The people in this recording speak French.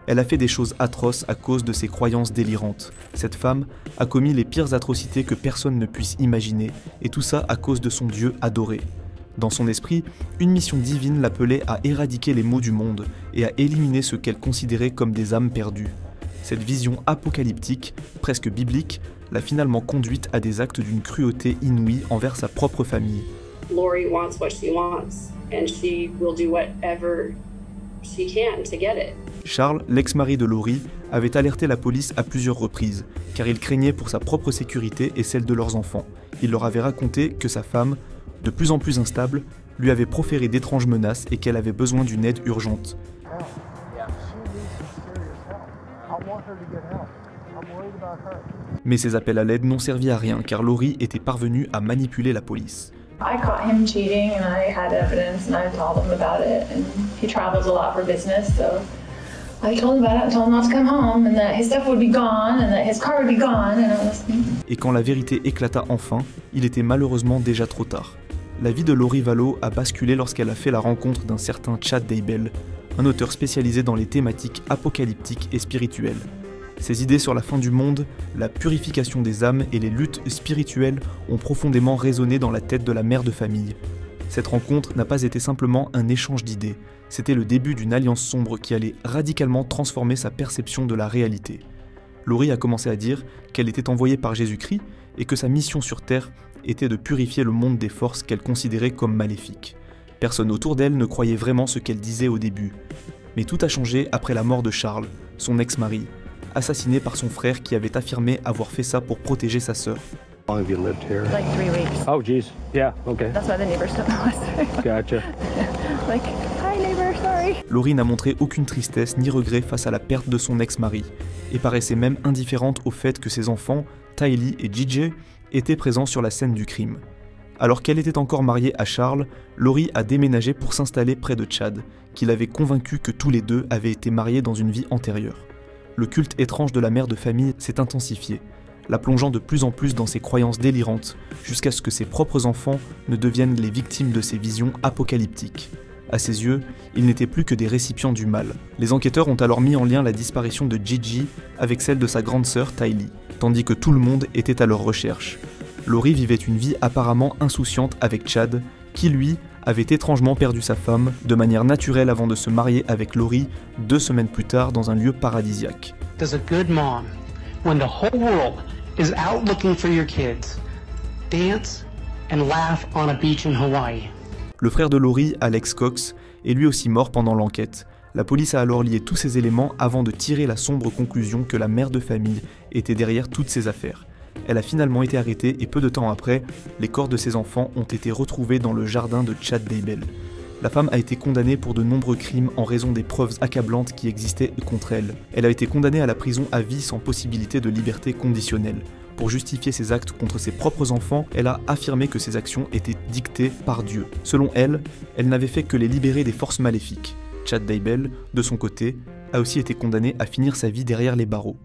Elle a fait des choses atroces à cause de ses croyances délirantes. Cette femme a commis les pires atrocités que personne ne puisse imaginer, et tout ça à cause de son Dieu adoré. Dans son esprit, une mission divine l'appelait à éradiquer les maux du monde et à éliminer ce qu'elle considérait comme des âmes perdues. Cette vision apocalyptique, presque biblique, l'a finalement conduite à des actes d'une cruauté inouïe envers sa propre famille. Lori wants what she wants, and she will do whatever she can to get it. Charles, l'ex-mari de Lori, avait alerté la police à plusieurs reprises, car il craignait pour sa propre sécurité et celle de leurs enfants. Il leur avait raconté que sa femme, de plus en plus instable, lui avait proféré d'étranges menaces et qu'elle avait besoin d'une aide urgente. Mais ces appels à l'aide n'ont servi à rien, car Lori était parvenue à manipuler la police. I caught him cheating and I had evidence and I told him about it, and he travels a lot for business, so I told him about it and told him not to come home and that his stuff would be gone and that his car would be gone, and I was listening. Et quand la vérité éclata enfin, il était malheureusement déjà trop tard. La vie de Lori Vallow a basculé lorsqu'elle a fait la rencontre d'un certain Chad Daybell, un auteur spécialisé dans les thématiques apocalyptiques et spirituelles. Ses idées sur la fin du monde, la purification des âmes et les luttes spirituelles ont profondément résonné dans la tête de la mère de famille. Cette rencontre n'a pas été simplement un échange d'idées, c'était le début d'une alliance sombre qui allait radicalement transformer sa perception de la réalité. Lori a commencé à dire qu'elle était envoyée par Jésus-Christ et que sa mission sur Terre était de purifier le monde des forces qu'elle considérait comme maléfiques. Personne autour d'elle ne croyait vraiment ce qu'elle disait au début. Mais tout a changé après la mort de Charles, son ex-mari, assassiné par son frère qui avait affirmé avoir fait ça pour protéger sa sœur. How long have you lived here? Like 3 weeks. Oh, geez. Yeah, okay. That's why the neighbors don't know us. Gotcha. Like, hi neighbor, sorry. Lori n'a montré aucune tristesse ni regret face à la perte de son ex-mari, et paraissait même indifférente au fait que ses enfants, Tylee et JJ, étaient présents sur la scène du crime. Alors qu'elle était encore mariée à Charles, Lori a déménagé pour s'installer près de Chad, qui l'avait convaincu que tous les deux avaient été mariés dans une vie antérieure. Le culte étrange de la mère de famille s'est intensifié, la plongeant de plus en plus dans ses croyances délirantes, jusqu'à ce que ses propres enfants ne deviennent les victimes de ses visions apocalyptiques. À ses yeux, ils n'étaient plus que des récipients du mal. Les enquêteurs ont alors mis en lien la disparition de Gigi avec celle de sa grande sœur Tylee, tandis que tout le monde était à leur recherche. Lori vivait une vie apparemment insouciante avec Chad, qui lui avait étrangement perdu sa femme de manière naturelle avant de se marier avec Lori 2 semaines plus tard dans un lieu paradisiaque. Does a good mom, when the whole world is out looking for your kids, dance and laugh on a beach in Hawaii? Le frère de Lori, Alex Cox, est lui aussi mort pendant l'enquête. La police a alors lié tous ces éléments avant de tirer la sombre conclusion que la mère de famille était derrière toutes ces affaires. Elle a finalement été arrêtée et peu de temps après, les corps de ses enfants ont été retrouvés dans le jardin de Chad Daybell. La femme a été condamnée pour de nombreux crimes en raison des preuves accablantes qui existaient contre elle. Elle a été condamnée à la prison à vie sans possibilité de liberté conditionnelle. Pour justifier ses actes contre ses propres enfants, elle a affirmé que ses actions étaient dictées par Dieu. Selon elle, elle n'avait fait que les libérer des forces maléfiques. Chad Daybell, de son côté, a aussi été condamné à finir sa vie derrière les barreaux.